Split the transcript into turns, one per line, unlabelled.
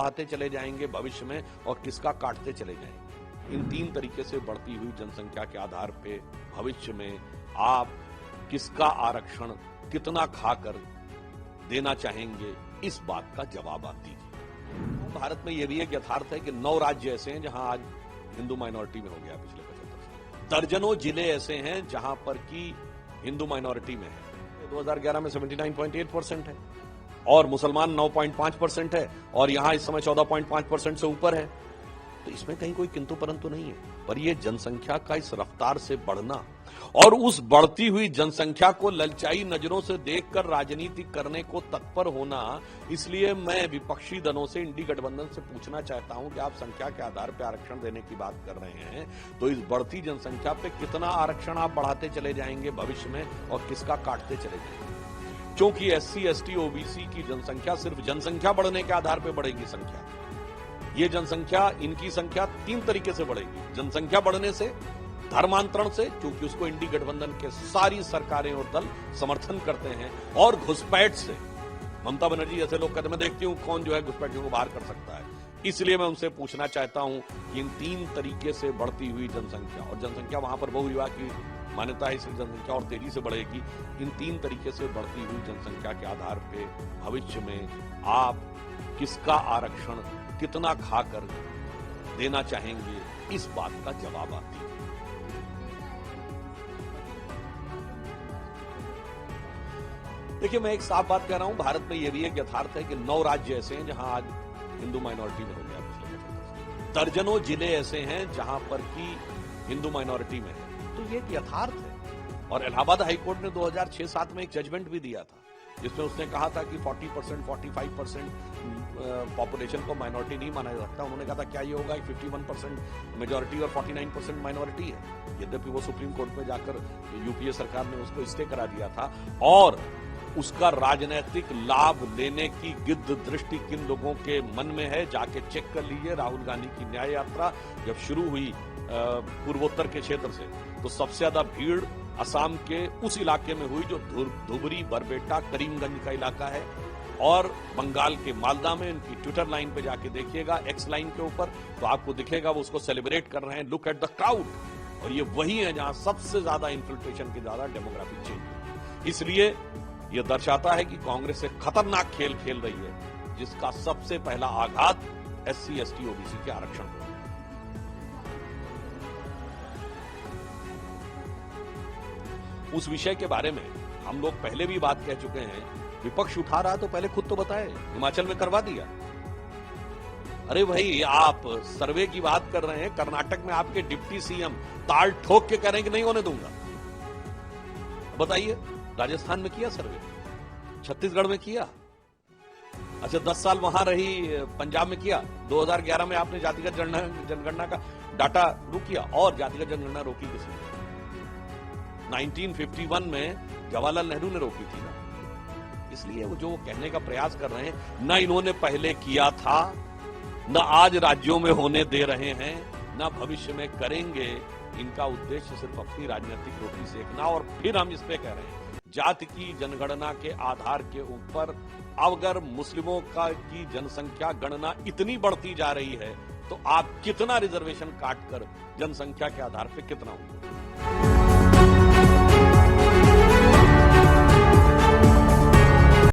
बढ़ाते चले जाएंगे भविष्य में और किसका काटते चले जाएंगे। इन 3 तरीके से बढ़ती हुई जनसंख्या के आधार पे भविष्य में आप किसका आरक्षण कितना खाकर देना चाहेंगे, इस बात का जवाब आप दीजिए। भारत में यह भी एक यथार्थ है कि 9 राज्य ऐसे हैं जहां आज हिंदू माइनॉरिटी में हो गया पिछले 75 साल। दर्जनों जिले ऐसे हैं जहां पर की हिंदू माइनॉरिटी में है। 2011 में 79.8% है और मुसलमान 9.5% है और यहां इस समय 14.5% से ऊपर है। तो इसमें कहीं कोई किंतु परंतु नहीं है, पर यह जनसंख्या का इस रफ्तार से बढ़ना और उस बढ़ती हुई जनसंख्या को ललचाई नजरों से देखकर राजनीति करने को तत्पर होना, इसलिए मैं विपक्षी दलों से, इंडी गठबंधन से पूछना चाहता हूं कि आप संख्या के आधार पर आरक्षण देने की बात कर रहे हैं, तो इस बढ़ती जनसंख्या पे कितना आरक्षण आप बढ़ाते चले जाएंगे भविष्य में और किसका काटते चले जाएंगे। क्योंकि SC, ST, OBC की जनसंख्या सिर्फ जनसंख्या बढ़ने के आधार पर बढ़ेगी संख्या। ये जनसंख्या, इनकी संख्या 3 तरीके से बढ़ेगी। जनसंख्या बढ़ने से, धर्मांतरण से, क्योंकि उसको इंडी गठबंधन के सारी सरकारें और दल समर्थन करते हैं, और घुसपैठ से। ममता बनर्जी जैसे लोग कहते हैं, मैं देखती हूं कौन जो है घुसपैठियों को बाहर कर सकता है। इसलिए मैं उनसे पूछना चाहता हूं कि इन 3 तरीके से बढ़ती हुई जनसंख्या, और जनसंख्या वहां पर बहुविवाह की मान्यता है, इसलिए जनसंख्या और तेजी से बढ़ेगी। इन 3 तरीके से बढ़ती हुई जनसंख्या के आधार पर भविष्य में आप किसका आरक्षण कितना खाकर देना चाहेंगे, इस बात का जवाब आप दीजिए। देखिए, मैं एक साफ बात कह रहा हूं, भारत में यह भी एक यथार्थ है कि 9 राज्य ऐसे हैं जहां आज हिंदू माइनॉरिटी में हो गया पिछले 75 साल। दर्जनों जिले ऐसे हैं जहां पर की हिंदू माइनॉरिटी में है। तो ये एक यथार्थ है। और इलाहाबाद हाईकोर्ट ने 2006-07 में एक जजमेंट भी दिया था, जिसमें उसने कहा था कि 40%, 45% पॉपुलेशन को माइनॉरिटी नहीं माना जा सकता। उन्होंने कहा था क्या ये होगा 51% मेजॉरिटी और 49% माइनॉरिटी है। यद्यपि वो सुप्रीम कोर्ट में जाकर यूपीए सरकार ने उसको स्टे करा दिया था, और उसका राजनीतिक लाभ लेने की गिद्ध दृष्टि किन लोगों के मन में है, जाके चेक कर लीजिए। राहुल गांधी की न्याय यात्रा जब शुरू हुई पूर्वोत्तर के क्षेत्र से, तो सबसे ज्यादा भीड़ असम के उस इलाके में हुई जो धुबरी, बरबेटा, करीमगंज का इलाका है, और बंगाल के मालदा में। इनकी ट्विटर लाइन पे जाके देखिएगा, एक्स लाइन के ऊपर, तो आपको दिखेगा वो उसको सेलिब्रेट कर रहे हैं। Look at the crowd. और ये वही है जहां सबसे ज्यादा इन्फिल्ट्रेशन की ज्यादा डेमोग्राफिक चेंज। इसलिए यह दर्शाता है कि कांग्रेस एक खतरनाक खेल खेल रही है, जिसका सबसे पहला आघात SC, ST, OBC के आरक्षण को। उस विषय के बारे में हम लोग पहले भी बात कह चुके हैं। विपक्ष उठा रहा तो पहले खुद तो बताए, हिमाचल में करवा दिया। अरे भाई, आप सर्वे की बात कर रहे हैं, कर्नाटक में आपके डिप्टी CM ताल ठोक के कह रहे हैं कि नहीं होने दूंगा। बताइए, राजस्थान में किया सर्वे, छत्तीसगढ़ में किया, अच्छा 10 साल वहां रही, पंजाब में किया। 2011 में आपने जातिगत जनगणना का डाटा रुक किया, और जातिगत जनगणना रोकी किसने? 1951 में जवाहरलाल नेहरू ने रोकी थी ना। इसलिए वो जो कहने का प्रयास कर रहे हैं, न इन्होंने पहले किया था, न आज राज्यों में होने दे रहे हैं, न भविष्य में करेंगे। इनका उद्देश्य सिर्फ अपनी राजनीतिक रोटी सेकना। और फिर हम इस पे कह रहे हैं, जाति की जनगणना के आधार के ऊपर अगर मुस्लिमों की जनसंख्या गणना इतनी बढ़ती जा रही है, तो आप कितना रिजर्वेशन काटकर जनसंख्या के आधार पर कितना होंगे।